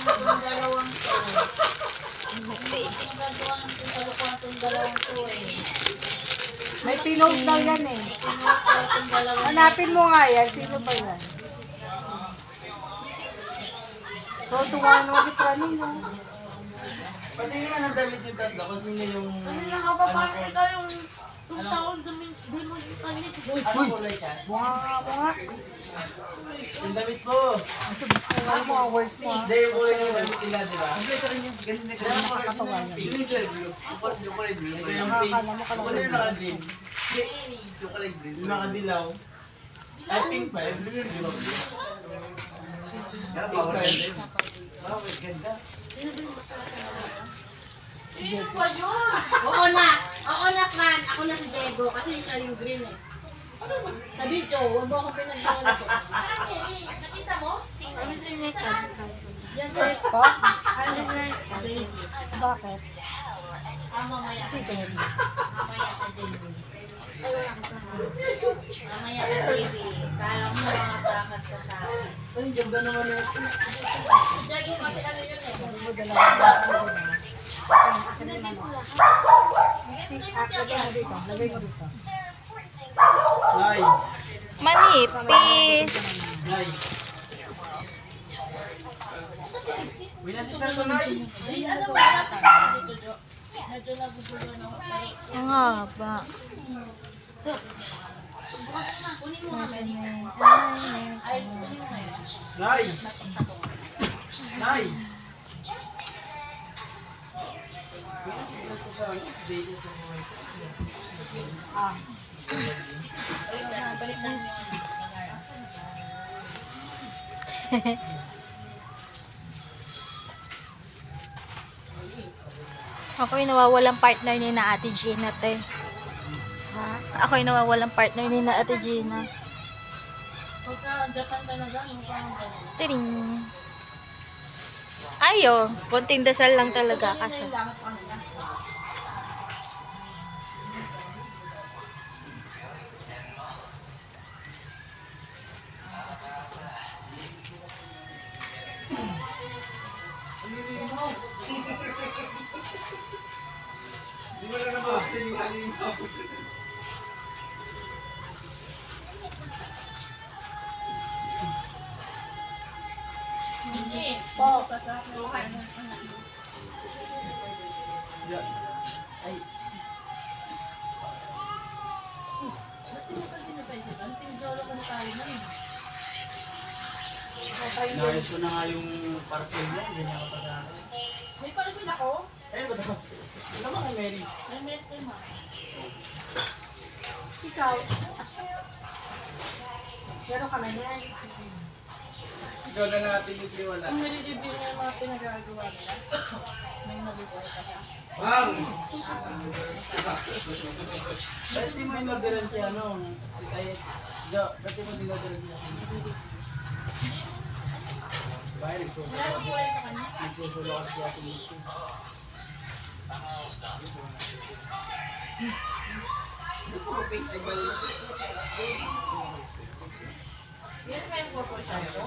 Yung dalawang to. Ang gagawa ng pinsalukuhan itong dalawang to eh. May pinost daw yan eh. Itong dalawang Hanapin mo nga yan. Sino ba yan? So, tuwa naman si Praning mo. Pati nga ng damit yung tatlo kung sino yung... Ano lang ka ba paano ikaw yung sound di mo yung kanit. Anong kulay siya? Bunga. Yung damit ko. Ano mo ang words mo? Hindi, yung kulay ng damit nila, di ba? Nakakatawa yan. Yung kulay blue. Yung kulay blue. Ito yung pink. Nakakala mo ka Yung kulay naka-green. Yung kulay green. Yung nakadilaw. Ay, pink pa. Yung blue yung dilaw. Pink pa yun. Wow, ganda. Sino ba yun? Oo na man. Ako na si Diego kasi siya yung green eh. Sa video, huwag mo akong pinag-iwala ko. Nakita mo? Kami sa inyo yan ko. Pa? Bakit? Mamaya ka din. Mamaya ka din. Mamaya ka din. Kala mo mga takat ka sa akin. Ay, ganda naman yun. Diego kasi ano yun eh. Lagay mo dito. Nice. Manipis. Nice. Winasita ko na eh. Ay, ano ba natin dito, Jo? Medyo nagugulo na ako. Ang haba. Kunin mo nga, Benny. Ayos, kunin mo ngayon. Nice. Nice. Ah. Balik na yung Ako yung nawawalang partner ni na Ate Gina, te. Ha? Ako yung nawawalang partner ni na Ate Gina. Pagka Japan talaga, ano pa ang ganun? Tiring. Ayo, konting dasal lang talaga kasi. Kailangan sa kanila. Di ba na naman siningaling ako? Hindi. Po. Buhay. Ay, Ba't hindi pa sinapaisip? Ang tinjolo ko na tayo na eh. naayos ko na nga yung parcel niya. Ganyan ako pag-aaral. May parasin ako. Ayun ba ito? Ano ba kay Mary? May mete mo. Ikaw. Meron ka na yan. Ikaw na natin yung siwala. Kung nire-review niya yung mga pinagagawa nila, may malubuhay ka siya. Bang! Dati mo inorderan si ano? Ay, dati mo inorderan si ano? Bahay, nagsusulo Wala kasi. kulay sa kanya. Nagsusulo kasi si Ate Lucy. Yan pa yung purple siya ko.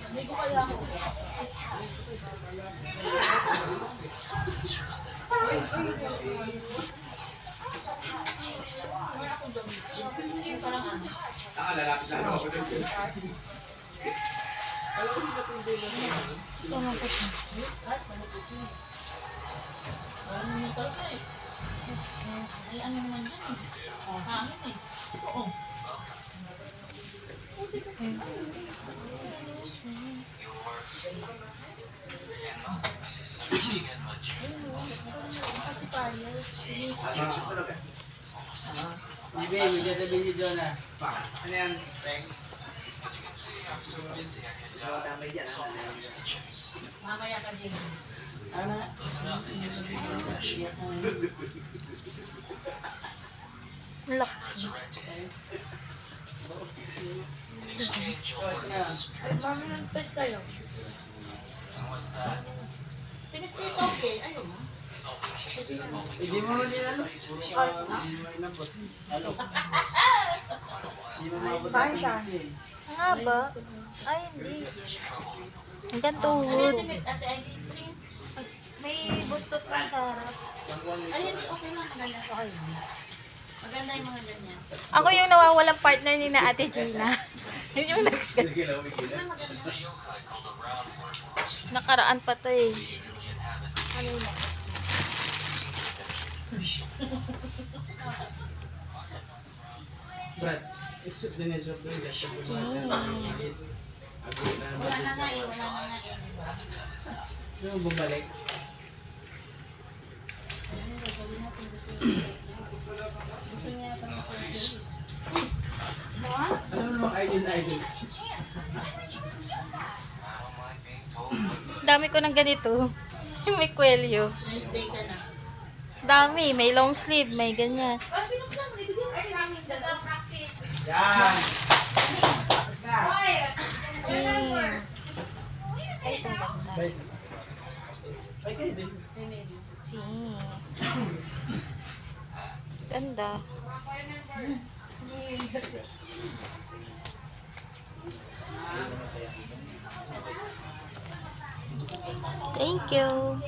Hindi ko kaya ako. Wala akong domicile. Parang ano. Ano po siya? Ay, manipis yun. Ano yung talaga eh. Ay, ano naman yan eh. Hangin eh. Oo. Bibi, may sasabihin si Jonah. Ano yan? Peng? Mamaya ka din. Ano? Lock. Ay, mami ng pet sa'yo. Pinitsito okay. Ayaw mo? Hindi mo din ano? Hindi mo inabot. Ano? Hindi mo mabot ang Bye, pinitsi eh. Ang haba. Ay, hindi. Hanggang tuhod. Ate ID print. May buntot lang sa harap. Ayun, okay lang. Maganda. Okay. Maganda yung mga ganyan. Ako yung nawawalang partner ni na Ate Gina. Yun yung nakaraan pa to eh. Ano yun? Brad, isip din yung soft drink. Wala na nga eh. Wala na nga eh. Yung bumalik. Ano naman idol? Dami ko ng ganito. May kwelyo. Wednesday ka na. Dami. May long sleeve. May ganyan. Yan! Ay, ito ganda. Ay, kayo din. Si. Ganda. Thank you.